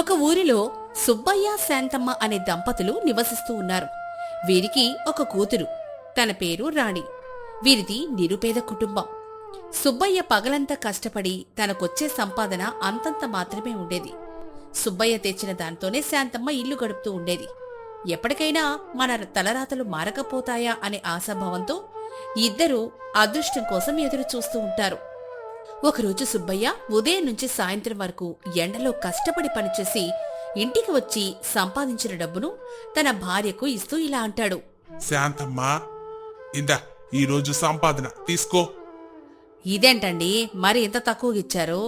ఒక ఊరిలో సుబ్బయ్య శాంతమ్మ అనే దంపతులు నివసిస్తూ ఉన్నారు. వీరికి ఒక కూతురు, తన పేరు రాణి. వీరిది నిరుపేద కుటుంబం. సుబ్బయ్య పగలంతా కష్టపడి తనకొచ్చే సంపాదన అంతంత మాత్రమే ఉండేది. సుబ్బయ్య తెచ్చిన దాంతోనే శాంతమ్మ ఇల్లు గడుపుతూ ఉండేది. ఎప్పటికైనా మన తలరాతలు మారకపోతాయా అనే ఆశాభావంతో ఇద్దరూ అదృష్టం కోసం ఎదురు చూస్తూ ఉంటారు. ఒకరోజు సుబ్బయ్య ఉదయం నుంచి సాయంత్రం వరకు ఎండలో కష్టపడి పనిచేసి ఇంటికి వచ్చి సంపాదించిన డబ్బును తన భార్యకు ఇస్తూ ఇలా అంటాడు. శాంతమ్మా, ఇందా ఈరోజు సంపాదన తీసుకో. ఇదేంటండి, మరి ఇంత తక్కువగిచ్చారు?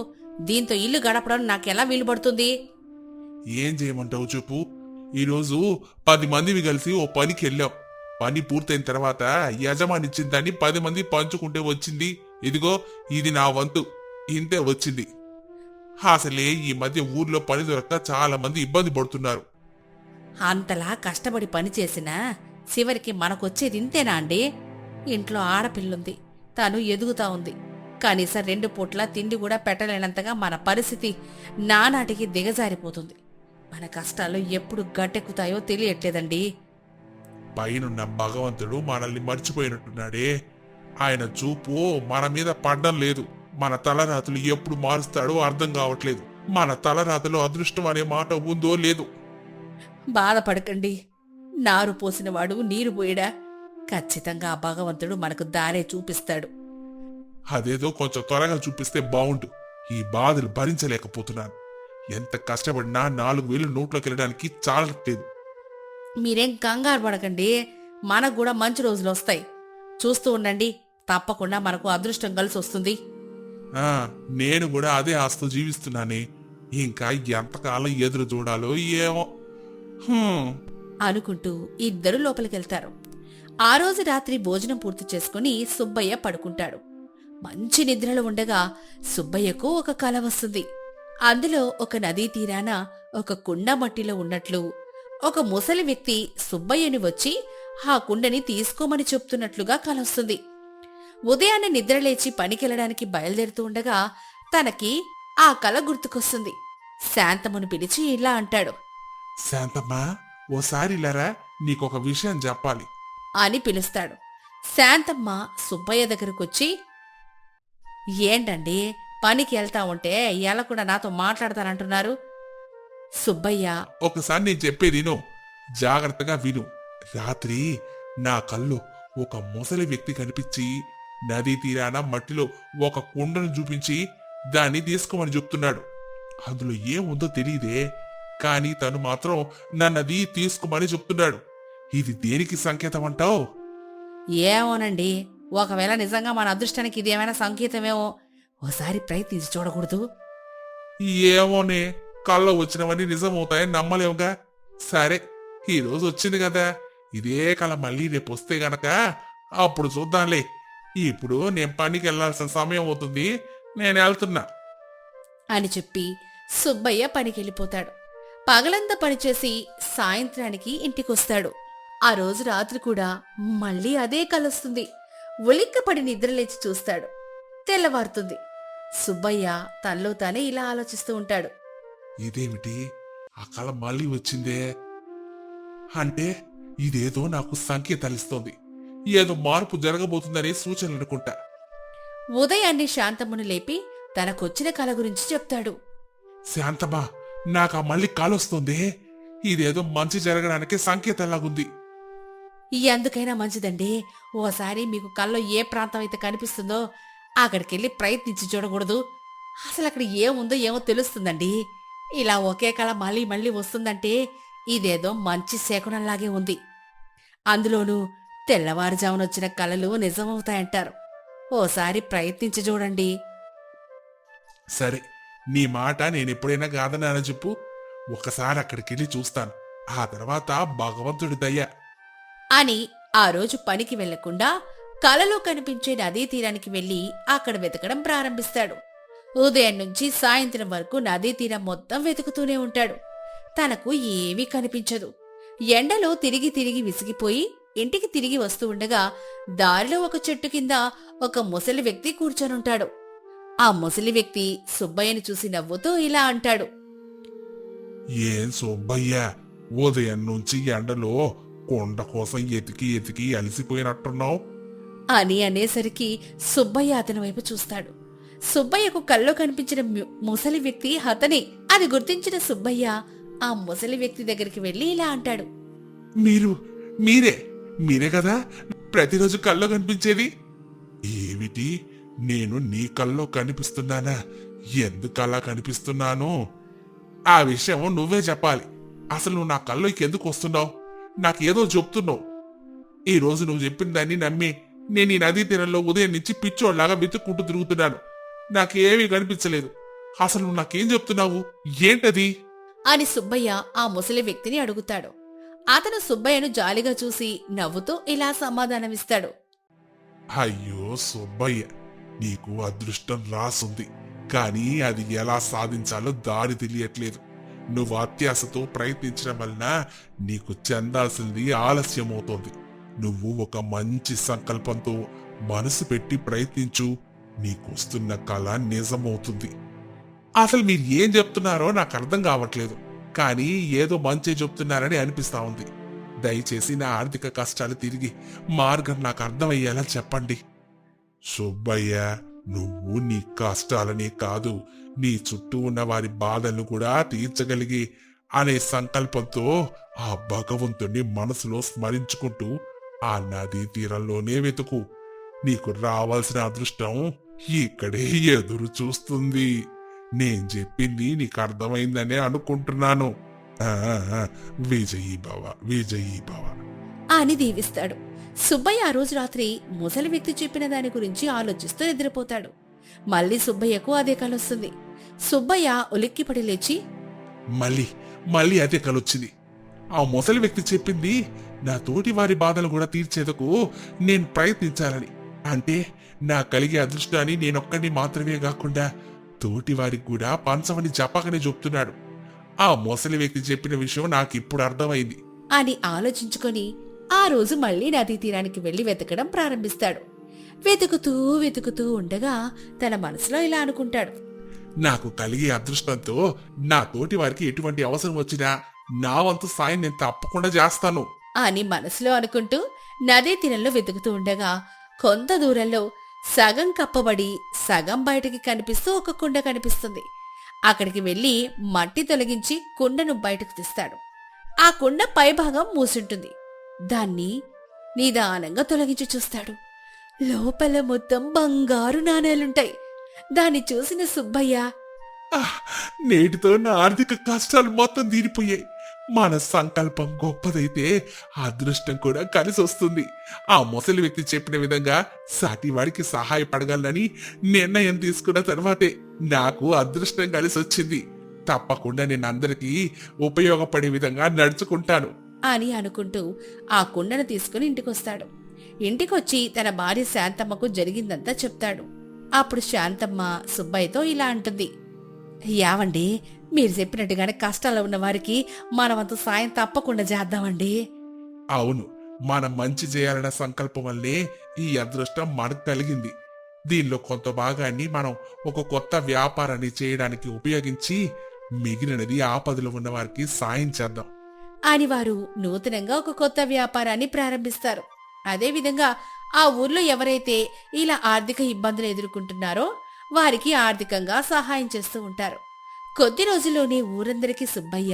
దీంతో ఇల్లు గడపడం నాకెలా వీలుపడుతుంది? ఏం చేయమంటావు చెప్పు. ఈరోజు 10 మందివి కలిసి ఓ పనికి వెళ్ళాం. పని పూర్తయిన తర్వాత యజమాని ఇచ్చిన దాన్ని 10 మంది పంచుకుంటే వచ్చింది. ఇదిగో ఇది నా వంతు, ఇంతే వచ్చింది. అసలే ఈ మధ్య ఊర్లో పని దొరక్క చాలా మంది ఇబ్బంది పడుతున్నారు. అంతలా కష్టపడి పని చేసినా చివరికి మనకొచ్చేది ఇంతేనా అండి? ఇంట్లో ఆడపిల్లుంది, తను ఎదుగుతా ఉంది. కనీసం 2 పూట్ల తిండి కూడా పెట్టలేనంతగా మన పరిస్థితి నానాటికి దిగజారిపోతుంది. మన కష్టాలు ఎప్పుడు గట్టెక్కుతాయో తెలియట్లేదండి. పైనున్న భగవంతుడు మనల్ని మర్చిపోయినట్టున్నాడే. ఆయన చూపు మన మీద పడ్డం లేదు. మన తలరాతలు ఎప్పుడు మారుస్తాడో అర్థం కావట్లేదు. మన తలరాతలో అదృష్టం అనే మాట ఉందో లేదు. బాధపడకండి, నారు పోసినవాడు నీరు పోయడా? ఖచ్చితంగా ఆ భగవంతుడు మనకు దారే చూపిస్తాడు. అదేదో కొంచెం త్వరగా చూపిస్తే బావుండు. ఈ బాధలు భరించలేకపోతున్నాను. ఎంత కష్టపడినా 4 వేలు నోట్లోకి వెళ్ళడానికి చాలట్లేదు. మీరేం కంగారు పడకండి, మనకు కూడా మంచి రోజులు వస్తాయి. చూస్తూ ఉండండి, తప్పకుండా మనకు అదృష్టం కలిసి వస్తుంది. నేను కూడా అదే ఆశతో జీవిస్తున్నానే. ఇంకా ఎంతకాలం ఎదురు చూడాలో ఏమో అనుకుంటూ ఇద్దరు లోపలికెళ్తారు. ఆ రోజు రాత్రి భోజనం పూర్తి చేసుకుని సుబ్బయ్య పడుకుంటాడు. మంచి నిద్రలో ఉండగా సుబ్బయ్యకు ఒక కల వస్తుంది. అందులో ఒక నదీ తీరాన ఒక కుండ మట్టిలో ఉన్నట్లు ఒక ముసలి వ్యక్తి సుబ్బయ్యని వచ్చి ఆ కుండని తీసుకోమని చెప్తున్నట్లుగా కలొస్తుంది. ఉదయాన్నే నిద్రలేచి పనికెళ్లడానికి బయలుదేరుతూ ఉండగా తనకి ఆ కల గుర్తుకొస్తుంది. శాంతమ్మను పిలిచి ఇలా అంటాడు. శాంతమ్మా, ఓసారి ఇలారా, నీకొక విషయం చెప్పాలి అని పిలుస్తాడు. శాంతమ్మ సుబ్బయ్య దగ్గరకొచ్చి, ఏంటండి, పనికి వెళ్తా ఉంటే ఎలా కూడా నాతో మాట్లాడతానంటున్నారు? సుబ్బయ్య, ఒకసారి నేను చెప్పేది విను, జాగ్రత్తగా విను. రాత్రి నా కళ్ళు ఒక ముసలి వ్యక్తి కనిపించి నదీ తీరాన మట్టిలో ఒక కుండను చూపించి దాన్ని తీసుకోమని చెప్తున్నాడు. అందులో ఏముందో తెలియదే, కాని తను మాత్రం నన్నది తీసుకోమని చెప్తున్నాడు. ఇది దేనికి సంకేతం అంటావు? ఏమోనండి, ఒకవేళ నిజంగా మన అదృష్టానికి ఇది ఏమైనా సంకేతమేమో. ఓసారి ప్రయత్నించి చూడకూడదు? ఏమోనే, కళ్ళ వచ్చినవన్నీ నిజమవుతాయని నమ్మలేవుగా. సరే, ఈ రోజు వచ్చింది కదా, ఇదే కళ మళ్ళీ రేపు వస్తే గనక అప్పుడు చూద్దాంలే. ఇప్పుడు నేను పనికి వెళ్లాల్సిన సమయం అవుతుంది, నేను వెళ్తున్నా అని చెప్పి సుబ్బయ్య పనికెళ్ళిపోతాడు. పగలంతా పనిచేసి సాయంత్రానికి ఇంటికొస్తాడు. ఆ రోజు రాత్రి కూడా మళ్ళీ అదే కలొస్తుంది. ఉలిక్కపడి నిద్రలేచి చూస్తాడు. తెల్లవారుతుంది. సుబ్బయ్య తనలో తానే ఇలా ఆలోచిస్తూ ఉంటాడు. ఇదేమిటి, ఆ కళ మళ్ళీ వచ్చిందే అంటే ఇదేదో నాకు సంకేతాలిస్తోంది. ఏదో మార్పు జరగబోతుందనే సూచనలు అనుకుంటా. ఉదయాన్నే శాంతమ్మను లేపి తనకొచ్చిన కల గురించి చెప్తాడు. శాంతమ్మా, నాకు ఆ మళ్ళీ కాలొస్తోందే. ఇదేదో మంచి జరగడానికి సంకేతంలాగుంది. ఎందుకైనా మంచిదండి, ఓసారి మీకు కల్లో ఏ ప్రాంతం అయితే కనిపిస్తుందో అక్కడికెళ్ళి ప్రయత్నించి చూడకూడదు? అసలు అక్కడ ఏముందో ఏమో తెలుస్తుందండి. ఇలా ఒకే కళ మళ్ళీ మళ్ళీ వస్తుందంటే ఇదేదో మంచి శకునంలాగే ఉంది. అందులోనూ తెల్లవారుజామునొచ్చిన కళలు నిజమవుతాయంటారు. ఓసారి ప్రయత్నించి చూడండి. సరే, నీ మాట నేనెప్పుడైనా కాదన్నా చెప్పు. ఒకసారి అక్కడికెళ్ళి చూస్తాను. ఆ తర్వాత భగవంతుడి దయ అని ఆ రోజు పనికి వెళ్లకుండా కలలో కనిపించే నదీ తీరానికి వెళ్లి అక్కడ వెతకడం ప్రారంభిస్తాడు. ఉదయం నుంచి సాయంత్రం వరకు నదీ తీరం మొత్తం వెతుకుతూనే ఉంటాడు. తనకు ఏమీ కనిపించదు. ఎండలో తిరిగి తిరిగి విసిగిపోయి ఇంటికి తిరిగి వస్తూ ఉండగా దారిలో ఒక చెట్టు కింద ఒక ముసలి వ్యక్తి కూర్చొనుంటాడు. ఆ ముసలి వ్యక్తి సుబ్బయ్యని చూసి నవ్వుతూ ఇలా అంటాడు. ఏం సుబ్బయ్య, ఉదయం నుంచి ఎండలో కొండ కోసం ఎతికి ఎతికి అలసిపోయినట్టున్నావు. అని అనేసరికి సుబ్బయ్య అతని వైపు చూస్తాడు. సుబ్బయ్యకు కల్లో కనిపించిన ముసలి వ్యక్తి అతనే. అది గుర్తించిన సుబ్బయ్య ఆ ముసలి వ్యక్తి దగ్గరికి వెళ్లి ఇలా అంటాడు. మీరే కదా ప్రతిరోజు కల్లో కనిపించేది? ఏమిటి, నేను నీ కల్లో కనిపిస్తున్నానా? ఎందుకలా కనిపిస్తున్నాను? ఆ విషయం నువ్వే చెప్పాలి. అసలు నువ్వు నా కల్లోకి ఎందుకు వస్తున్నావు? నాకేదో చెప్తున్నావు. ఈ రోజు నువ్వు చెప్పిన దాన్ని నమ్మి నేను ఈ నదీ తీరంలో ఉదయం నుంచి పిచ్చోళ్లాగా వెతుక్కుంటూ తిరుగుతున్నాను. నాకేమీ కనిపించలేదు. అసలు నువ్వు నాకేం చెప్తున్నావు? ఏంటది అని సుబ్బయ్య ఆ ముసలి వ్యక్తిని అడుగుతాడు. అతను సుబ్బయ్యను జాలిగా చూసి నవ్వుతూ ఇలా సమాధానమిస్తాడు. అయ్యో సుబ్బయ్య, నీకు అదృష్టం రాసుంది, కానీ అది ఎలా సాధించాలో దారి తెలియట్లేదు. నువ్వు అత్యాశతో ప్రయత్నించడం వలన నీకు చెందాల్సింది ఆలస్యమవుతోంది. నువ్వు ఒక మంచి సంకల్పంతో మనసు పెట్టి ప్రయత్నించు, నీకొస్తున్న కళ నిజమవుతుంది. అసలు మీరు ఏం చెప్తున్నారో నాకు అర్థం కావట్లేదు, కానీ ఏదో మంచి చెప్తున్నారని అనిపిస్తా ఉంది. దయచేసి నా ఆర్థిక కష్టాలు తిరిగి మార్గం నాకు అర్థమయ్యేలా చెప్పండి. సుబ్బయ్య, నువ్వు నీ కష్టాలనే కాదు, నీ చుట్టూ ఉన్న వారి బాధలను కూడా తీర్చగలిగి అనే సంకల్పంతో ఆ భగవంతుణ్ణి మనసులో స్మరించుకుంటూ ఆ నదీ తీరంలోనే వెతుకు. నీకు రావాల్సిన అదృష్టం ఇక్కడే ఎదురు చూస్తుంది. నేను చెప్పింది నీకు అర్థమైందనే అనుకుంటున్నాను. విజయీ భవ, విజయీ భవ అని దీవిస్తాడు. సుబ్బయ్య ఆ రోజు రాత్రి ముసలి వ్యక్తి చెప్పిన దాని గురించి ఆలోచిస్తూ నిద్రపోతాడు. మళ్ళీ సుబ్బయ్యకు అదే కలొస్తుంది. సుబ్బయ్య ఉలిక్కిపడి లేచి, మళ్ళీ అదే కలొచ్చింది. ఆ ముసలి వ్యక్తి చెప్పింది నా తోటి వారి బాధలు కూడా తీర్చేందుకు నేను ప్రయత్నించాలని. అంటే నా కలిగే అదృష్టాన్ని నేనొక్కడిని మాత్రమే కాకుండా తోటి వారికి కూడా పంచమని చెప్పకనే చెప్తున్నాడు. ఆ ముసలి వ్యక్తి చెప్పిన విషయం నాకిప్పుడు అర్థమైంది అని ఆలోచించుకొని ఆ రోజు మళ్లీ నదీ తీరానికి వెళ్లి వెతకడం ప్రారంభిస్తాడు. వెతుకుతూ ఉండగా తన మనసులో ఇలా అనుకుంటాడు. నాకు కలిగే అదృష్టంతో నా తోటి వారికి ఎటువంటి అవసరం వచ్చినా నా వంతు సాయం నేను తప్పకుండా చేస్తాను అని మనసులో అనుకుంటూ నదీ తీరంలో వెతుకుతూ ఉండగా కొంత దూరంలో సగం కప్పబడి సగం బయటికి కనిపిస్తూ ఒక కుండ కనిపిస్తుంది. అక్కడికి వెళ్లి మట్టి తొలగించి కుండను బయటకు తీస్తాడు. ఆ కుండ పైభాగం మూసుంటుంది. దాన్ని నిదానంగా తొలగించి చూస్తాడు. లోపల మొత్తం బంగారు నాణేలుంటాయి. దాన్ని చూసిన సుబ్బయ్య, నేటితో నా ఆర్థిక కష్టాలు మొత్తం తీరిపోయాయి. మన సంకల్పం గొప్పదైతే అదృష్టం కూడా కలిసి వస్తుంది. ఆ ముసలి వ్యక్తి చెప్పిన విధంగా సాటివాడికి సహాయపడగలనని నిర్ణయం తీసుకున్న తర్వాతే నాకు అదృష్టం కలిసి వచ్చింది. తప్పకుండా నేను అందరికీ ఉపయోగపడే విధంగా నడుచుకుంటాను అని అనుకుంటూ ఆ కుండను తీసుకుని ఇంటికొస్తాడు. ఇంటికొచ్చి తన భార్య శాంతమ్మకు జరిగిందంతా చెప్తాడు. అప్పుడు శాంతమ్మ సుబ్బయ్యతో ఇలా అంటుంది. యావండి, మీరు చెప్పినట్టుగానే కష్టాల్లో ఉన్న వారికి మనమంత సాయం తప్పకుండా చేద్దామండి. అవును, మనం మంచి చేయాలన్న సంకల్పం వల్లే ఈ అదృష్టం మనకు కలిగింది. దీనిలో కొంత భాగాన్ని మనం ఒక కొత్త వ్యాపారాన్ని చేయడానికి ఉపయోగించి మిగిలినది ఆపదలో ఉన్న వారికి సాయం చేద్దాం అని వారు నూతనంగా ఒక కొత్త వ్యాపారాన్ని ప్రారంభిస్తారు. అదేవిధంగా ఆ ఊర్లో ఎవరైతే ఇలా ఆర్థిక ఇబ్బందులు ఎదుర్కొంటున్నారో వారికి ఆర్థికంగా సహాయం చేస్తూ ఉంటారు. కొద్ది రోజుల్లోనే ఊరందరికీ సుబ్బయ్య,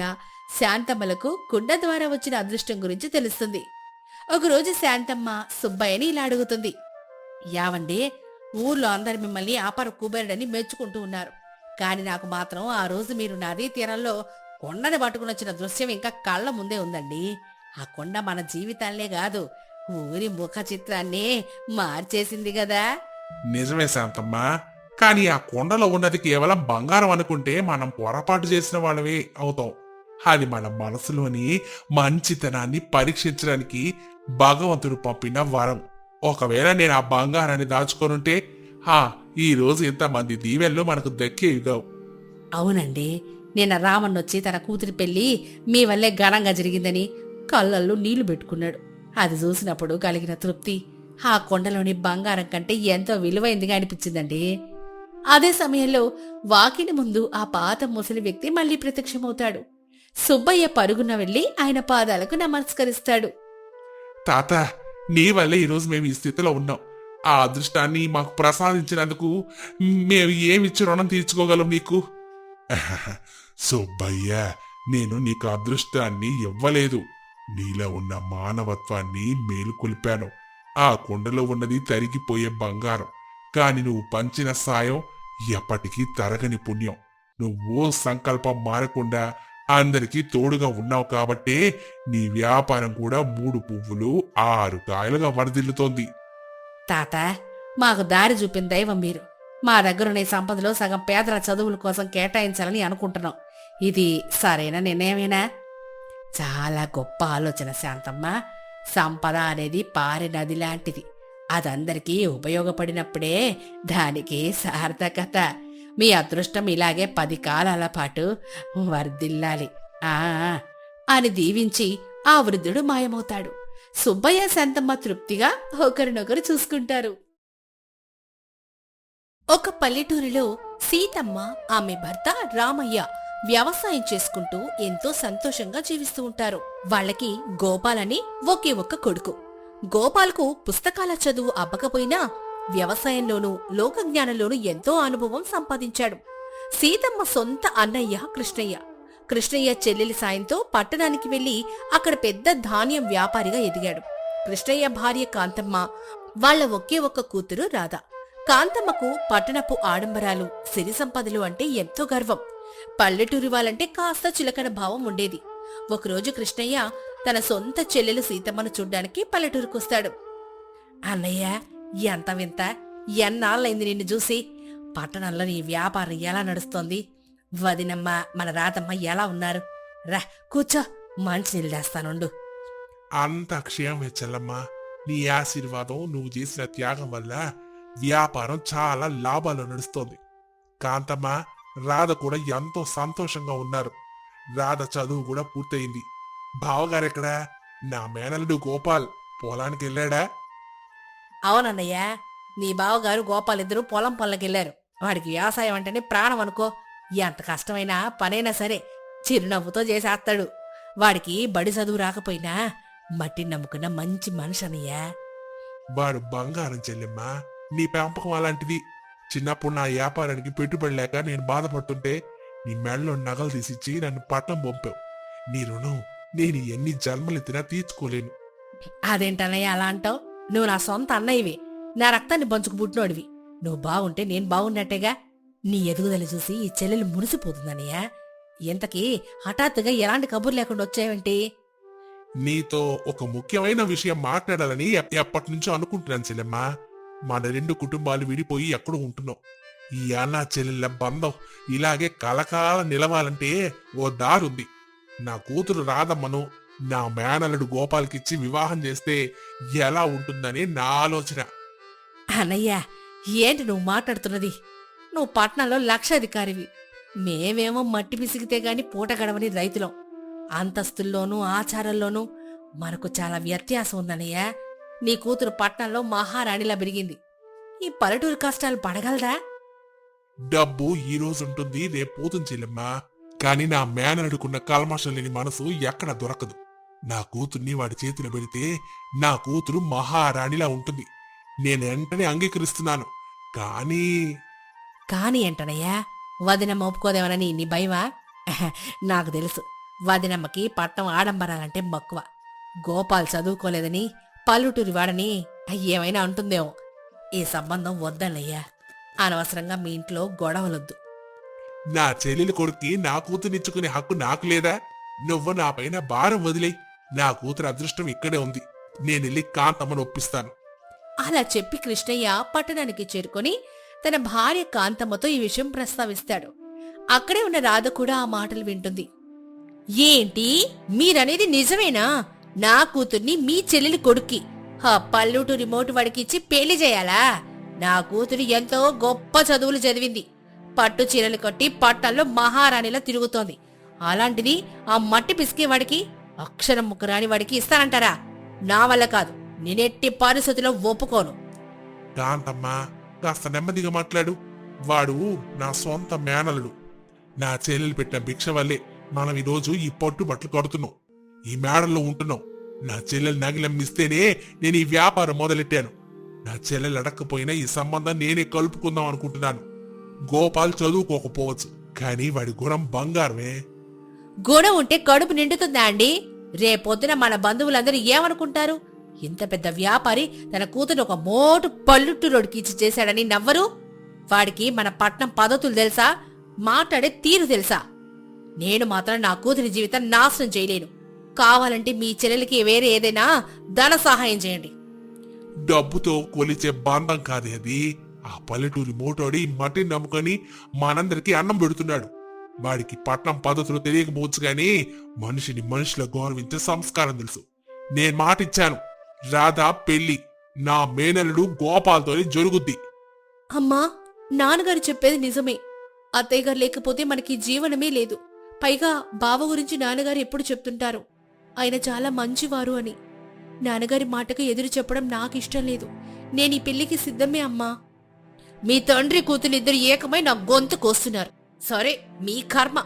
శాంతమ్మలకు కుండ ద్వారా వచ్చిన అదృష్టం గురించి తెలుస్తుంది. ఒకరోజు శాంతమ్మ సుబ్బయ్యని ఇలా అడుగుతుంది. యావండే, ఊర్లో అందరు మిమ్మల్ని ఆపర కుబేరుడని మెచ్చుకుంటూ ఉన్నారు. కాని నాకు మాత్రం ఆ రోజు మీరు నదీ తీరంలో కొండని పట్టుకుని వచ్చిన దృశ్యం ఇంకా కళ్ళ ముందే ఉందండి. ఆ కొండ మన జీవితాలే కాదు, ఊరి ముఖ చిత్రాన్నే మార్చేసింది కదా. నిజమే శాంతమ్మ, కానీ ఆ కొండలో ఉన్నది కేవలం బంగారం అనుకుంటే మనం పొరపాటు చేసిన వాళ్ళమే అవుతాం. అది మన మనసులోని మంచితనాన్ని పరీక్షించడానికి భగవంతుడు పంపిన వరం. ఒకవేళ నేను ఆ బంగారాన్ని దాచుకొనుంటే ఈ రోజు ఇంతమంది దీవెళ్ళు మనకు దక్కేవిగావు. అవునండి, నిన్న రామన్నొచ్చి తన కూతురి పెళ్లి మీ వల్లే ఘనంగా జరిగిందని కళ్ళల్లో నీళ్లు పెట్టుకున్నాడు. అది చూసినప్పుడు కలిగిన తృప్తి ఆ కొండలోని బంగారం కంటే ఎంతో విలువైందిగా అనిపించిందండి. అదే సమయంలో వాకిలి ముందు ఆ పాత ముసలి వ్యక్తి మళ్లీ ప్రత్యక్షమవుతాడు. సుబ్బయ్య పరుగున వెళ్లి ఆయన పాదాలకు నమస్కరిస్తాడు. తాత, నీ వల్లే ఈరోజు మేము ఈ స్థితిలో ఉన్నాం. ఆ అదృష్టాన్ని మాకు ప్రసాదించినందుకు మేము ఏమిచ్చి రుణం తీర్చుకోగలం నీకు? సుబ్బయ్య, నేను నీకు అదృష్టాన్ని ఇవ్వలేదు. నీలో ఉన్న మానవత్వాన్ని మేలుకొల్పాను. ఆ కుండలో ఉన్నది తరిగిపోయే బంగారం, కాని నువ్వు పంచిన సాయం ఎప్పటికీ తరగని పుణ్యం. నువ్వు సంకల్పం మారకుండా అందరికీ తోడుగా ఉన్నావు కాబట్టే నీ వ్యాపారం కూడా 3 పువ్వులు 6 కాయలుగా వరదిల్లుతోంది. తాత, మాకు దారి చూపిన దైవం మీరు. మా దగ్గరున్న ఈ సంపదలో సగం పేదల చదువుల కోసం కేటాయించాలని అనుకుంటున్నాం. ఇది సరైన నిర్ణయమేనా? చాలా గొప్ప ఆలోచన శాంతమ్మ. సంపద అనేది పారే నది లాంటిది. అదందరికీ ఉపయోగపడినప్పుడే దానికి సార్థకత. మీ అదృష్టం ఇలాగే 10 కాలాల పాటు వర్ధిల్లాలి ఆ అని దీవించి ఆ వృద్ధుడు మాయమవుతాడు. సుబ్బయ్య శాంతమ్మ తృప్తిగా ఒకరినొకరు చూసుకుంటారు. ఒక పల్లెటూరిలో సీతమ్మ, ఆమె భర్త రామయ్య వ్యవసాయం చేసుకుంటూ ఎంతో సంతోషంగా జీవిస్తూ ఉంటారు. వాళ్ళకి గోపాలని ఒకే ఒక్క కొడుకు. గోపాల్కు పుస్తకాల చదువు అబ్బకపోయినా వ్యవసాయంలోనూ లోకజ్ఞానంలోనూ ఎంతో అనుభవం సంపాదించాడు. సీతమ్మ సొంత అన్నయ్య కృష్ణయ్య. కృష్ణయ్య చెల్లెలి సాయంతో పట్టణానికి వెళ్లి అక్కడ పెద్ద ధాన్యం వ్యాపారిగా ఎదిగాడు. కృష్ణయ్య భార్య కాంతమ్మ, వాళ్ల ఒకే ఒక్క కూతురు రాధ. కాంతమ్మకు పట్టణపు ఆడంబరాలు, సిరి సంపదలు అంటే ఎంతో గర్వం. పల్లెటూరి వాళ్ళంటే కాస్త చులకన భావం ఉండేది. ఒకరోజు కృష్ణయ్య తన సొంత చెల్లెలు సీతమ్మను చూడ్డానికి పల్లెటూరుకొస్తాడు. అన్నయ్య, ఎంత వింత! ఎన్నాళ్ళైంది నిన్ను చూసి. పట్టణంలో నీ వ్యాపారం ఎలా నడుస్తోంది? వదినమ్మ, మన రాతమ్మ ఎలా ఉన్నారు? రా కూర్చో, మంచినీళ్ళు తెస్తానుండు. అంత క్షేమమే చెల్లమ్మా. నీ ఆశీర్వాదం, నువ్వు చేసిన త్యాగం వల్ల వ్యాపారం చాలా లాభాలు నడుస్తోంది. కాంతమ్మ, రాధ కూడా ఎంతో సంతోషంగా ఉన్నారు. రాధ చదువు కూడా పూర్తయింది. బావగారెక్కడా? నా మేనల్లుడు గోపాల్ పొలానికి వెళ్ళాడా? అవునన్నయ్య, నీ బావగారు గోపాలిద్దరూ పొలం పనులకెళ్లారు. వాడికి వ్యవసాయం అంటేనే ప్రాణం అనుకో. ఎంత కష్టమైనా పనైనా సరే చిరునవ్వుతో చేసేస్తాడు. వాడికి బడి చదువు రాకపోయినా మట్టిని నమ్ముకున్న మంచి మనిషి అన్నయ్యా. వాడు బంగారం చెల్లెమ్మా. నీ పెంపకం అలాంటిది. చిన్నప్పుడు నా వ్యాపారానికి పెట్టుబడి లేక నేను బాధపడుతుంటే నీ మెడలో నగలు తీసిచ్చి నన్ను పట్నం పంపావు. నీ రుణం నేను ఎన్ని జన్మలెత్తినా తీర్చుకోలేను. అదేంటన్నయ్య అలా అంటావు? నువ్వు నా సొంత అన్నయ్యవి, నా రక్తాన్ని పంచుకు పుట్టినోడివి. నువ్వు బాగుంటే నేను బాగున్నట్టేగా. నీ ఎదుగుదల చూసి ఈ చెల్లెలు మురిసిపోతుందన్నయ్య. ఇంతకీ హఠాత్తుగా ఎలాంటి కబుర్లు లేకుండా వచ్చావేంటి? నీతో ఒక ముఖ్యమైన విషయం మాట్లాడాలని ఎప్పటి నుంచో అనుకుంటున్నాను చెల్లెమ్మా. మన 2 కుటుంబాలు విడిపోయి ఎక్కడో ఉంటున్నాం. ఈ అన్నా చెల్లెళ్ళ బంధం ఇలాగే కలకాలం నిలవాలంటే ఓ దారుంది. నా కూతురు రాధమ్మను నా మేనల్లుడు గోపాల్కిచ్చి వివాహం చేస్తే ఎలా ఉంటుందని నా ఆలోచన. అన్నయ్య, ఏంటి నువ్వు మాట్లాడుతున్నది? నువ్వు పట్నంలో లక్షాధికారివి. మేమేమో మట్టి పిసిగితే గాని పూట గడవని రైతులం. అంతస్తుల్లోనూ ఆచారంలోనూ మనకు చాలా వ్యత్యాసం ఉందన్నయ్య. నీ కూతురు పట్నంలో మహారాణిలా పెరిగింది. ఈ పల్లెటూరు కష్టాలు పడగలదా? డబ్బు ఈ రోజు ఉంటుంది, రేపు పోతుంది చెల్లెమ్మా. కాని నా మేనల్లుడుకున్న కల్మషం లేని మనసు ఎక్కడ దొరకదు. నా కూతుర్ని వాడి చేతిలో పెడితే నా కూతురు మహారాణిలా ఉంటుంది. నేను వెంటనే అంగీకరిస్తున్నాను. కానీ కాని ఏంటనయ్యా? వదినమ్మ ఒప్పుకోదేమనని నీ భయమా? నాకు తెలుసు, వదినమ్మకి పట్నం ఆడంబరాలంటే మక్కువ. గోపాల్ చదువుకోలేదని పల్లెటూరి వాడని ఏమైనా అంటుందేమో. ఈ సంబంధం వద్దన్నయ్యా. అనవసరంగా మీ ఇంట్లో గొడవలొద్దు. నా చెల్లెలి కొడుక్కి నా కూతురునిచ్చుకునే హక్కు నాకు లేదా? నువ్వు నా పైన భారం వదిలేయి. నా కూతురు అదృష్టం ఇక్కడే ఉంది. నేనెళ్ళి కాంతమ్మను ఒప్పిస్తాను. అలా చెప్పి కృష్ణయ్య పట్టణానికి చేరుకొని తన భార్య కాంతమ్మతో ఈ విషయం ప్రస్తావిస్తాడు. అక్కడే ఉన్న రాధ కూడా ఆ మాటలు వింటుంది. ఏంటి మీరనేది నిజమేనా? నా కూతుర్ని మీ చెల్లెలి కొడుక్కి పల్లెటూరి మోటు వాడికిచ్చి పెళ్లి చేయాలా? నా కూతురు ఎంతో గొప్ప చదువులు చదివింది. పట్టు చీరలు కట్టి పట్టణంలో మహారాణిలా తిరుగుతోంది. అలాంటిది ఆ మట్టి పిసికేవాడికి, అక్షరం ముక్కరాని వాడికి ఇస్తానంటారా? నా వల్ల కాదు. నేనెట్టి పరిస్థితిలో ఒప్పుకోను. కాంతమ్మా, కాస్త నెమ్మదిగా మాట్లాడు. వాడు నా సొంత మేనలుడు. నా చెల్లెలు పెట్టిన భిక్ష వల్లే మనం ఈరోజు ఈ పట్టు బట్టలు కడుతున్నాం, ఈ మేడల్లో ఉంటున్నాం. నా చెల్లెలు నగిలమ్మిస్తేనే నేను ఈ వ్యాపారం మొదలెట్టాను. నా చెల్లెలు అడక్కపోయినా ఈ సంబంధం నేనే కలుపుకుందాం అనుకుంటున్నాను. గోపాల్ చదువుకోకపోవచ్చు, కానీ వాడి గుణం బంగారమే. గుణం ఉంటే కడుపు నిండుతుందా అండి? రేపొద్దున మన బంధువులందరూ ఏమనుకుంటారు? ఇంత పెద్ద వ్యాపారి తన కూతురు ఒక మోటు పల్లెటూరోడికి ఇచ్చి చేశాడని నవ్వరు? వాడికి మన పట్నం పద్ధతులు తెలుసా? మాట్లాడే తీరు తెలుసా? నేను మాత్రం నా కూతురి జీవితం నాశనం చేయలేను. కావాలంటే మీ చెల్లెలకి వేరే ఏదైనా ధన సహాయం చేయండి. డబ్బుతో కొలిచే బంధం కాదే అది. ఆ పల్లెటూరి మోటోడి మట్టిని నమ్ముకొని మనందరికీ అన్నం పెడుతున్నాడు. వాడికి పట్నం పద్ధతులు తెలియకపోవచ్చు గాని మనిషిని మనిషిలో గౌరవించే సంస్కారం తెలుసు. నేను మాటిచ్చాను, రాధా పెళ్లి నా మేనల్లుడు గోపాల్తోనే జరుగుద్ది. అమ్మా, నాన్నగారు చెప్పేది నిజమే. అత్తయ్య గారు లేకపోతే మనకి జీవనమే లేదు. పైగా బావ గురించి నాన్నగారు ఎప్పుడు చెప్తుంటారు, ఆయన చాలా మంచివారు అని. నాన్నగారి మాటకు ఎదురు చెప్పడం నాకిష్టం లేదు. నేను ఈ పెళ్లికి సిద్ధమే అమ్మా. మీ తండ్రి కూతురిద్దరు ఏకమై నా గొంతు కోస్తున్నారు. సరే, మీ కర్మ.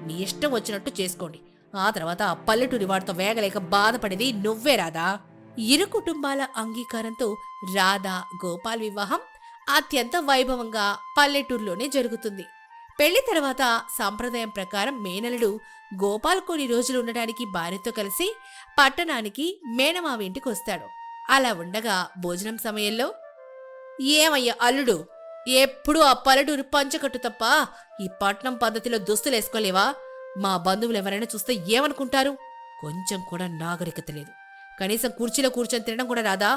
మీ ఇష్టం వచ్చినట్టు చేసుకోండి. ఆ తర్వాత ఆ పల్లెటూరి వాడితో వేగలేక బాధపడేది నువ్వే రాధా. ఇరు కుటుంబాల అంగీకారంతో రాధా గోపాల్ వివాహం అత్యంత వైభవంగా పల్లెటూరులోనే జరుగుతుంది. పెళ్లి తర్వాత సంప్రదాయం ప్రకారం మేనలుడు గోపాల్ కొన్ని రోజులు ఉండడానికి భార్యతో కలిసి పట్టణానికి మేనమావింటికి వస్తాడు. అలా ఉండగా భోజనం సమయంలో, ఏమయ్యా అల్లుడు, ఎప్పుడూ ఆ పల్లెటూరు పంచకట్టు తప్ప ఈ పట్నం పద్ధతిలో దుస్తులేసుకోలేవా? మా బంధువులు ఎవరైనా చూస్తే ఏమనుకుంటారు? కొంచెం కూడా నాగరికత లేదు. కనీసం కుర్చీలో కూర్చొని తినడం కూడా రాదా?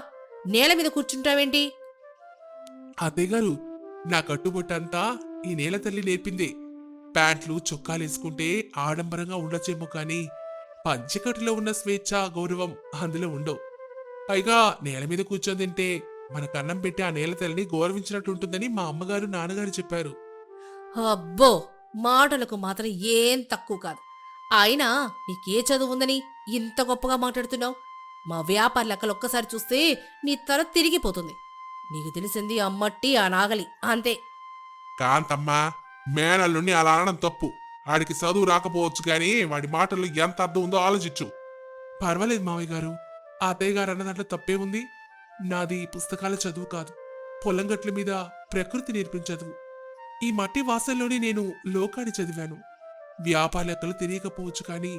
నేల మీద కూర్చుంటావేంటి? అత్తయ్య గారు, నా కట్టుబొట్టంతా ఈ నేల తల్లి నేర్పిందే. ప్యాంట్లు చొక్కాలేసుకుంటే ఆడంబరంగా ఉండొచ్చేమో కానీ పంచకట్టులో ఉన్న స్వేచ్ఛ గౌరవం అందులో ఉండవు. పైగా నేల మీద కూర్చొని తింటే మనకు అన్నం పెట్టి ఆ నేల తల్లిని గౌరవించినట్టు ఉంటుందని మా అమ్మగారు నాన్నగారు చెప్పారు. అబ్బో, మాటలకు మాత్రం ఏం తక్కువ కాదు. అయినా నీకే చదువు ఉందని ఇంత గొప్పగా మాట్లాడుతున్నావు? మా వ్యాపార లెక్కలు ఒక్కసారి చూస్తే నీ తల తిరిగిపోతుంది. నీకు తెలిసింది ఆ మట్టి, ఆ నాగలి, అంతే. కాంతమ్మా, మేనల్లుని అలా అనడం తప్పు. వాడికి చదువు రాకపోవచ్చు కానీ వాడి మాటల్లో ఎంత అర్థం ఉందో ఆలోచించు. పర్వాలేదు మావయ్య గారు, ఆ అత్తయ్య గారు అన్న దాంట్లో తప్పే ఉంది. నాది పుస్తకాల చదువు కాదు, పొలం గట్ల మీద ప్రకృతి నేర్పిన చదువు. ఈ మట్టి వాసనలోనే నేను లోకాన్ని చదివాను. వ్యాపార లెక్కలు తెలియకపోవచ్చు కానీ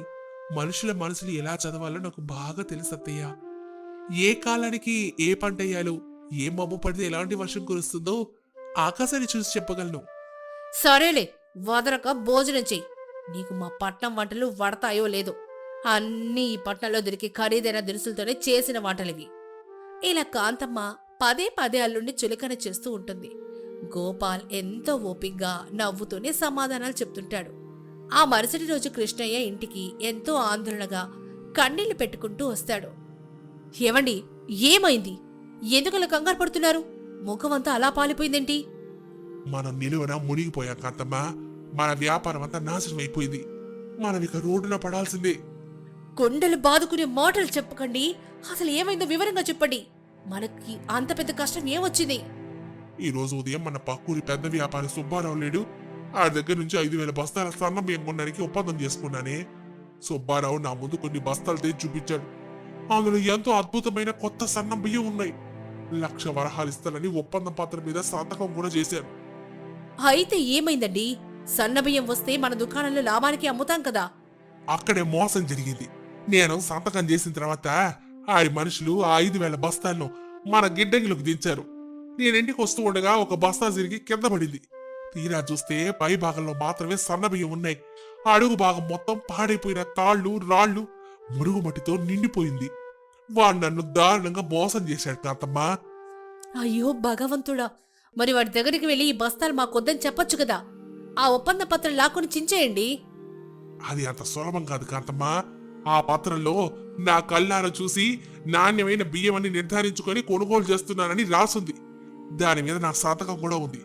మనుషుల మనసులు ఎలా చదవాలో నాకు బాగా తెలుసు అత్తయ్య. ఏ కాలానికి ఏ పంట వేయాలో, ఏ మబ్బు పడితే ఎలాంటి వర్షం కురుస్తుందో ఆకాశాన్ని చూసి చెప్పగలను. సరేలే, వదరక భోజనం చెయ్యి. నీకు మా పట్నం వంటలు పడతాయో లేదో, అన్నీ ఈ పట్నంలో దొరికే ఖరీదైన దినుసులతోనే చేసిన వంటలివి. ఇలా కాంతమ్మ పదే పదే అల్లుండి చులకన చేస్తూ ఉంటుంది. గోపాల్ ఎంతో ఓపిగ్గా నవ్వుతూనే సమాధానాలు చెప్తుంటాడు. ఆ మరుసటి రోజు కృష్ణయ్య ఇంటికి ఎంతో ఆందోళనగా కన్నీళ్లు పెట్టుకుంటూ వస్తాడు. ఏవండి, ఏమైంది? ఎందుకలా కంగారు పడుతున్నారు? ముఖమంతా అలా పాలిపోయిందేంటి? మనం నిలువన మునిగిపోయాం కాంతమ్మ. మన వ్యాపారం అంతా నాశనం అయిపోయింది. మనం ఇక రోడ్డున పడాల్సిందే. కొండలు బాదుకునే మాటలు చెప్పకండి. అసలు ఏమైందో వివరంగా చెప్పండి. మనకి అంత పెద్ద కష్టం ఏమొచ్చింది? ఈ రోజు ఉదయం మన పక్కూరి పెద్ద వ్యాపారి సుబ్బారావు లేడు, ఆ దగ్గర నుంచి 5,000 బస్తాల సన్నం బియ్యం కొనడానికి ఒప్పందం చేసుకున్నానే. సుబ్బారావు నా ముందు కొన్ని బస్తాలు తెచ్చి చూపించాడు. అందులో ఎంతో అద్భుతమైన కొత్త సన్నం బియ్యం ఉన్నాయి. 1,00,000 వరహాలు ఇస్తానని ఒప్పందం పత్రం మీద సంతకం కూడా చేశాను. అయితే ఏమైందండి? సన్నబియ్యం వస్తే మన దుకాణంలో లాభానికి అమ్ముతాం కదా. అక్కడే మోసం జరిగింది. నేను సంతకం చేసిన తర్వాత ఆడి మనుషులు ఆ 5,000 బస్తాలను మన గిడ్డంగిలోకి దించారు. నేనింటికి వస్తూ ఉండగా ఒక బస్తా తిరిగి కింద పడింది. తీరా చూస్తే పై భాగంలో మాత్రమే సన్నబియ్యం ఉన్నాయి. అడుగు భాగం మొత్తం పాడైపోయిన తాళ్లు, రాళ్లు, మురుగుమట్టితో నిండిపోయింది. వాడు నన్ను దారుణంగా మోసం చేశాడు కాంతమ్మా. అయ్యో భగవంతుడా! మరి వాడి దగ్గరికి వెళ్ళి ఈ బస్తాలు మాకొద్దని చెప్పొచ్చు కదా. ఆ ఒప్పంద పత్రం లాక్కుని చించేయండి. అది అంత సులభం కాదు కాంతమ్మా. ఆ పత్రంలో నా కళ్ళారా చూసి నాణ్యమైన బియ్యం అని నిర్ధారించుకొని కొనుగోలు చేస్తున్నానని రాసుంది. దాని మీద నా సంతకం కూడా ఉంది.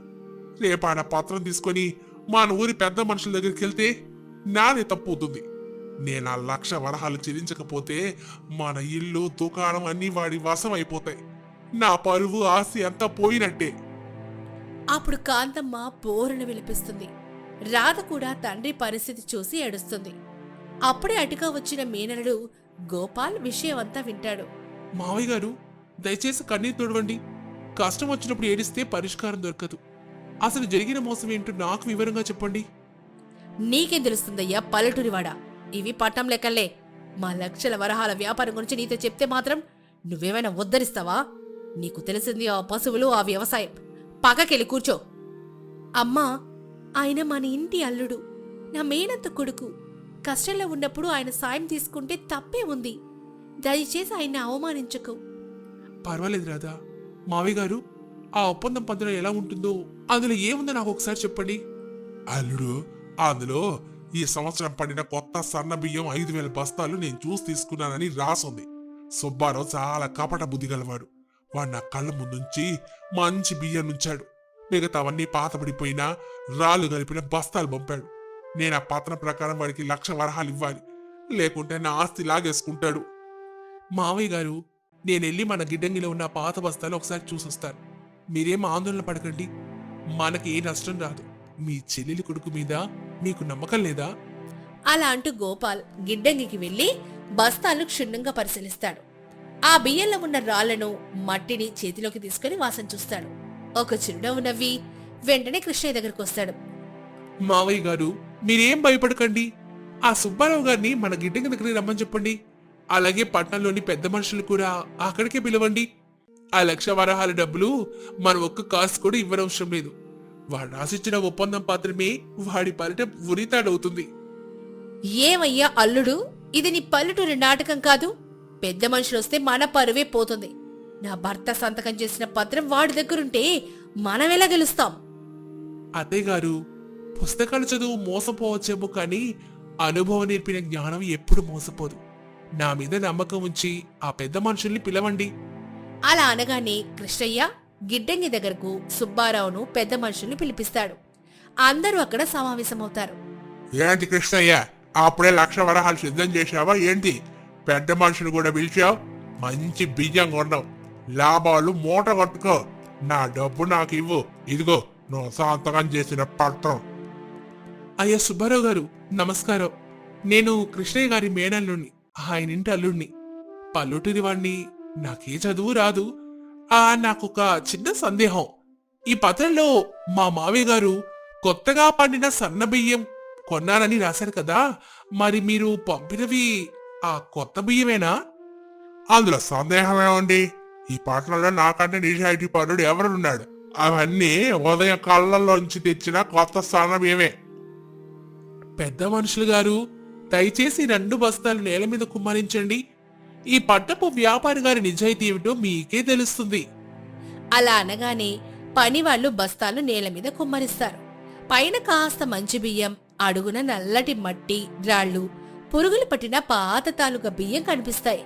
రేపు ఆ పత్రం తీసుకొని మన ఊరి పెద్ద మనుషుల దగ్గరికి వెళ్తే నాదే తప్పు అవుతుంది. నేను ఆ 1,00,000 వరహాలు చెల్లించకపోతే మన ఇల్లు, దుకాణం అన్ని వాడి వశం అయిపోతాయి. నా పరువు, ఆస్తి అంతా పోయినట్టే. అప్పుడు కాంతమ్మ బోరున విలిపిస్తుంది. రాధ కూడా తండ్రి పరిస్థితి చూసి ఏడుస్తుంది. అప్పుడే అటుగా వచ్చిన మేనరుడు గోపాల్ విషయమంతా వింటాడు. మావయ్య గారు, దయచేసి కన్నీరు తుడవండి. కష్టం వచ్చినప్పుడు ఏడిస్తే పరిష్కారం దొరకదు. అసలు జరిగిన మోసం ఏంటో నాకు వివరంగా చెప్పండి. నీకేం తెలుస్తుందయ్యా పల్లెటూరివాడా? ఇవి పట్టం లెక్కలే. మా లక్షల వరహాల వ్యాపారం గురించి నీతో చెప్తే మాత్రం నువ్వేమైనా ఉద్ధరిస్తావా? నీకు తెలిసింది ఆ పశువులు, ఆ వ్యవసాయం. పక్కకెళ్ళి కూర్చో. అమ్మా, ఆయన మన ఇంటి అల్లుడు, నా మేనత్త కొడుకు. కష్టంలో ఉన్నప్పుడు ఆయన సాయం తీసుకుంటే తప్పే ఉంది. దయచేసి ఆయన్ని అవమానించకు. పర్వాలేదు రాదా. మావయ్య గారు, ఆ ఒప్పందం పత్రం ఎలా ఉంటుందో, అందులో ఏముందో నాకు ఒకసారి చెప్పండి. అల్లుడు, అందులో ఈ సంవత్సరం పడిన కొత్త సన్న బియ్యం 5,000 బస్తాలు నేను చూసి తీసుకున్నానని రాసుంది. సుబ్బారావు చాలా కపట బుద్ధి గలవాడు. వాడు నా కళ్ళ ముందుంచి మంచి బియ్యం నుంచాడు. మిగతావన్నీ పాతబడిపోయినా రాళ్ళు కలిపిన బస్తాలు పంపాడు. నేను ఆ పత్రం ప్రకారం వాడికి 1,00,000 వరహాలు ఇవ్వాలి, లేకుంటే నా ఆస్తి లాగేసుకుంటాడు. మావయ్య గారు, నేనెళ్ళి మన గిడ్డంగిలో ఉన్న పాత బస్తాలు ఒకసారి చూసొస్తాను. మీరేం ఆందోళన పడకండి. మనకి ఏ నష్టం రాదు. మీ చెల్లెలి కొడుకు మీద మీకు నమ్మకం లేదా? అలా అంటూ గోపాల్ గిడ్డంగికి వెళ్లి బస్తాలను క్షుణ్ణంగా పరిశీలిస్తాడు. ఆ బియ్యంలో ఉన్న రాళ్లను, మట్టిని చేతిలోకి తీసుకుని వాసన చూస్తాడు. ఒక చిరునవ్వు నవ్వి వెంటనే కృష్ణయ్య దగ్గరకు వస్తాడు. మావయ్య గారు, మీరేం భయపడకండి. ఆ సుబ్బారావు గారిని మన గిడ్డంగి దగ్గరికి రమ్మని చెప్పండి. అలాగే పట్టణంలోని పెద్ద మనుషులు కూడా అక్కడికే పిలవండి. ఆ 1,00,000 వరహాల డబ్బులు మనం ఒక్క కాసు కూడా ఇవ్వనవసరం లేదు. వాడు రాసిచ్చిన ఒప్పందం పాత్రమే వాడి పాలిట ఉరితాడవుతుంది. ఏమయ్యా అల్లుడు, ఇది నీ పల్లెటూరి నాటకం కాదు. పెద్ద మనుషులు వస్తే మన పరువే పోతుంది. నా భర్త సంతకం చేసిన పత్రం వాడి దగ్గరుంటే మనమెలా గెలుస్తాం? అత్తయ్య గారు, పుస్తకాలు చదువు మోసపోవచ్చేమో కానీ అనుభవం నేర్పిన జ్ఞానం ఎప్పుడు మోసపోదు. నా మీద నమ్మకం ఉంచి ఆ పెద్ద మనుషుల్ని పిలవండి. అలా అనగానే కృష్ణయ్య గిడ్డంగి దగ్గరకు సుబ్బారావును, పెద్ద మనుషుల్ని పిలిపిస్తాడు. అందరూ అక్కడ సమావేశమవుతారు. ఏంటి కృష్ణయ్య, అప్పుడే 1,00,000 వరహాలు సిద్ధం చేశావా ఏంటి? పెద్ద మనుషులు కూడా పిలిచావు. మంచి బియ్యం కొన్నావు. లాభాలు మూట కట్టుకో. నా డబ్బు నాకు ఇవ్వు. ఇదిగో నువ్వు సంతకం చేసిన పత్రం. అయ్యా సుబ్బారావు గారు, నమస్కారం. నేను కృష్ణయ్య గారి మేనల్లుణ్ణి, ఆయన ఇంటి అల్లుణ్ణి. పల్లెటూరి వాణ్ణి, నాకే చదువు రాదు. నాకొక చిన్న సందేహం. ఈ పత్రంలో మా మావయ్య గారు కొత్తగా పండిన సన్న బియ్యం కొన్నారని రాశారు కదా, మరి మీరు పంపినవి ఆ కొత్త బియ్యమేనా? అందులో సందేహమేముంది? ఈ పట్టణంలో నాకంటే నిజాయితీ పరుడు ఎవరున్నాడు? అవన్నీ ఉదయం కళ్ళల్లోంచి తెచ్చిన కొత్త సన్నబియ్యమే. పెద్ద మనుషులు గారు, దయచేసి 2 బస్తాలు నేల మీద కుమ్మరించండి. ఈ పట్టపు వ్యాపారి గారి నిజాయితీ ఏమిటో మీకే తెలుస్తుంది. అలా అనగానే పనివాళ్లు బస్తాలు నేల మీద కుమ్మరిస్తారు. పైన కాస్త మంచి బియ్యం, అడుగున నల్లటి మట్టి, రాళ్లు, పురుగులు పట్టిన పాత తాలూకా బియ్యం కనిపిస్తాయి.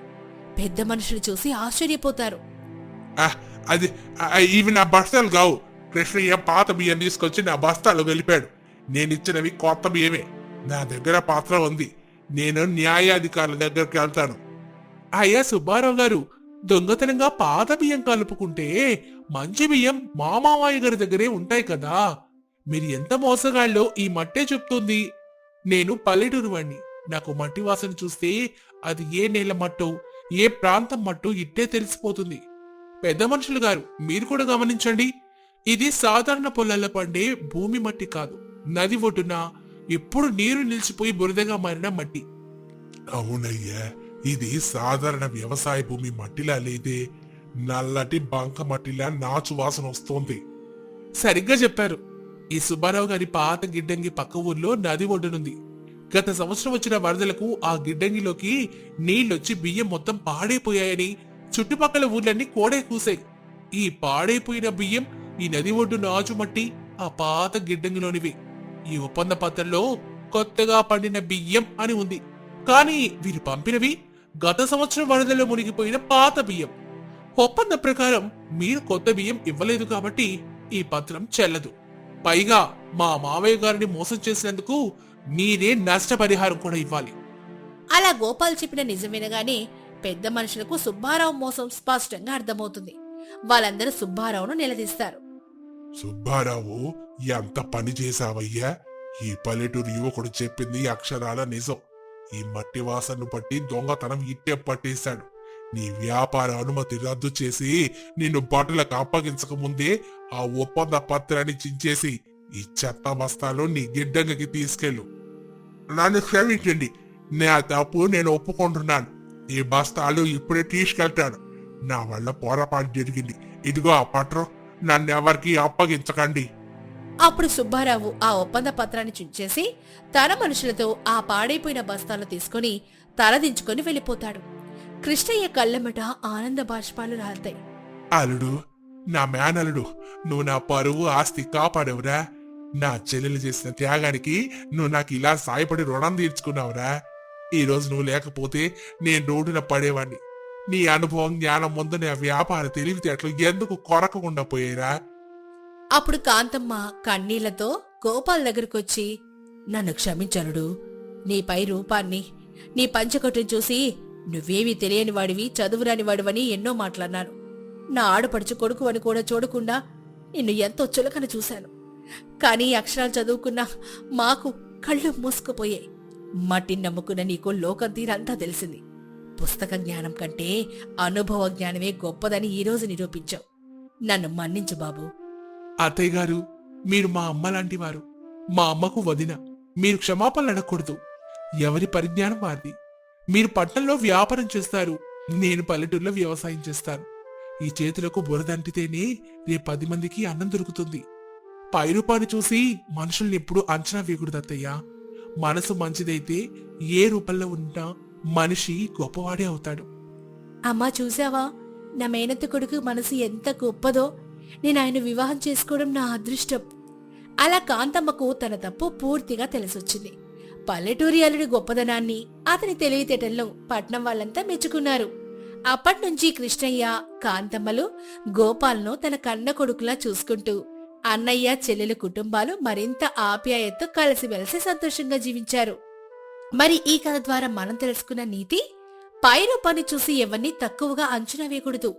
పెద్ద మనుషులు చూసి ఆశ్చర్యపోతారు. ఇవి నా బస్తాలు కావు. కృష్ణయ్య పాత బియ్యం తీసుకొచ్చి నా బస్తాలు కలిపాడు. నేనిచ్చినవి కొత్త బియ్యమే. నా దగ్గర పాత్ర ఉంది. నేను న్యాయాధికారుల దగ్గరికి వెళ్తాను. అయ్యా సుబ్బారావు గారు, దొంగతనంగా పాత బియ్యం కలుపుకుంటే మంచి బియ్యం మా మామయ్య గారి దగ్గరే ఉంటాయి కదా. మీరు ఎంత మోసగాళ్ళో ఈ మట్టే చెప్తుంది. నేను పల్లెటూరు వాణ్ణి. నాకు మట్టి వాసన చూస్తే అది ఏ నేల మట్టో, ఏ ప్రాంతం మట్టో ఇట్టే తెలిసిపోతుంది. పెద్ద మనుషులు గారు, మీరు కూడా గమనించండి. ఇది సాధారణ పొలాల్లో పండే భూమి మట్టి కాదు. నది ఒడ్డున ఎప్పుడు నీరు నిలిచిపోయి బురదగా మారిన మట్టి. అవునయ్యా, ఇది సాధారణ వ్యవసాయ భూమి మట్టిలా లేదే. నల్లటి బంక మట్టిలా నాచు వాసన వస్తోంది. సరిగ్గా చెప్పారు. ఈ సుబ్బారావు గారి పాత గిడ్డంగి పక్క ఊర్లో నది ఒడ్డునుంది. గత సంవత్సరం వచ్చిన వరదలకు ఆ గిడ్డంగిలోకి నీళ్లొచ్చి బియ్యం మొత్తం పాడైపోయాయని చుట్టుపక్కల ఊర్లన్నీ కోడే కూసాయి. ఈ పాడైపోయిన బియ్యం ఈ నది ఒడ్డు నాచు మట్టి ఆ పాత గిడ్డంగిలోనివి. ఈ ఒప్పంద పత్రంలో కొత్తగా పండిన బియ్యం అని ఉంది. కానీ వీరు పంపినవి గత సంవత్సరం వరదలో మునిగిపోయిన పాత బియ్యం. ఒప్పంద ప్రకారం మీరు కొత్త బియ్యం ఇవ్వలేదు కాబట్టి ఈ పత్రం చెల్లదు. పైగా మా మావయ్య గారిని మోసం చేసినందుకు మీరే నష్టపరిహారం కూడా ఇవ్వాలి. అలా గోపాల్ చెప్పిన నిజం వినగానే పెద్ద మనుషులకు సుబ్బారావు మోసం స్పష్టంగా అర్థమవుతుంది. వాళ్ళందరూ సుబ్బారావును నిలదీస్తారు. సుబ్బారావు, ఎంత పని చేశావయ్యా? ఈ పల్లెటూరు యువకుడు చెప్పింది అక్షరాల నిజం. ఈ మట్టి వాసనను బట్టి దొంగతనం ఇట్టే పట్టేశాడు. నీ వ్యాపార అనుమతి రద్దు చేసి నిన్ను బట్టలకు అప్పగించక ముందే ఆ ఒప్పంద పత్రాన్ని చించేసి ఈ చెత్త బస్తాలు నీ గిడ్డంగికి తీసుకెళ్ళు. నన్ను క్షమించండి, నా తప్పు నేను ఒప్పుకుంటున్నాను. ఈ బస్తాలు ఇప్పుడే తీసుకెళ్తాను. నా వల్ల పొరపాటు జరిగింది. ఇదిగో ఆ పత్రం, నన్నెవరికి అప్పగించకండి. అప్పుడు సుబ్బారావు ఆ ఒప్పంద పత్రాన్ని చుంచేసి తన మనుషులతో ఆ పాడైపోయిన బస్తాలు తీసుకుని తలదించుకొని వెళ్ళిపోతాడు. కృష్ణయ్య కళ్ళెమట ఆనంద బాష్పాలు రాలుతాయి. అల్లుడు, నా మేనల్లుడు, నువ్వు నా పరువు ఆస్తి కాపాడవురా. నా చెల్లెలు చేసిన త్యాగానికి నువ్వు నాకు ఇలా సాయపడి రుణం తీర్చుకున్నావురా. ఈ రోజు నువ్వు లేకపోతే నేను రోడ్డున పడేవాణ్ణి. నీ అనుభవం, జ్ఞానం ముందు నా వ్యాపార తెలివితేటలు ఎందుకు కొరకకుండా పోయారా? అప్పుడు కాంతమ్మ కన్నీళ్లతో గోపాల్ దగ్గరకొచ్చి, నన్ను క్షమించనుడు. నీపై రూపాన్ని, నీ పంచకొట్టుని చూసి నువ్వేమీ తెలియని వాడివి, చదువురాని వాడివని ఎన్నో మాట్లాడినాను. నా ఆడపడుచు కొడుకు అని కూడా చూడకుండా నిన్ను ఎంతో చులకన చూశాను. కానీ అక్షరాలు చదువుకున్నా మాకు కళ్ళు మూసుకుపోయాయి. మట్టిని నమ్ముకున్న నీకు లోకం తీరంతా తెలిసింది. పుస్తక జ్ఞానం కంటే అనుభవ జ్ఞానమే గొప్పదని ఈరోజు నిరూపించావు. నన్ను మన్నించు బాబు. అత్తయ్య గారు, మీరు మా అమ్మ లాంటి వారు. మా అమ్మకు వదిన. మీరు క్షమాపణలు అడగకూడదు. ఎవరి పరిజ్ఞానం వారిది. మీరు పట్టణంలో వ్యాపారం చేస్తారు, నేను పల్లెటూరులో వ్యవసాయం చేస్తాను. ఈ చేతులకు బురదంటితేనే రేపు 10 మందికి అన్నం దొరుకుతుంది. పై రూపాన్ని చూసి మనుషుల్ని ఎప్పుడూ అంచనా వేయకూడదు అత్తయ్య. మనసు మంచిదైతే ఏ రూపంలో ఉన్నా మనిషి గొప్పవాడే అవుతాడు. అమ్మా, చూసావా నా మేనత్త కొడుకు మనసు ఎంత గొప్పదో. నేను ఆయన వివాహం చేసుకోవడం నా అదృష్టం. అలా కాంతమ్మకు తన తప్పు పూర్తిగా తెలిసొచ్చింది. పల్లెటూరి అల్లుడి గొప్పదనాన్ని, అతని తెలివితేటల్లో పట్నం వాళ్ళంతా మెచ్చుకున్నారు. అప్పట్నుంచి కృష్ణయ్య, కాంతమ్మలు గోపాల్ను తన కన్న కొడుకులా చూసుకుంటూ అన్నయ్య చెల్లెల కుటుంబాలు మరింత ఆప్యాయతతో కలిసిమెలిసి సంతోషంగా జీవించారు. మరి ఈ కథ ద్వారా మనం తెలుసుకున్న నీతి, పై రూపాన్ని చూసి ఎవరిని తక్కువగా అంచనా వేయకూడదు.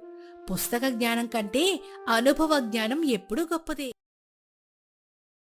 పుస్తక జ్ఞానం కంటే అనుభవ జ్ఞానం ఎప్పుడూ గొప్పదే.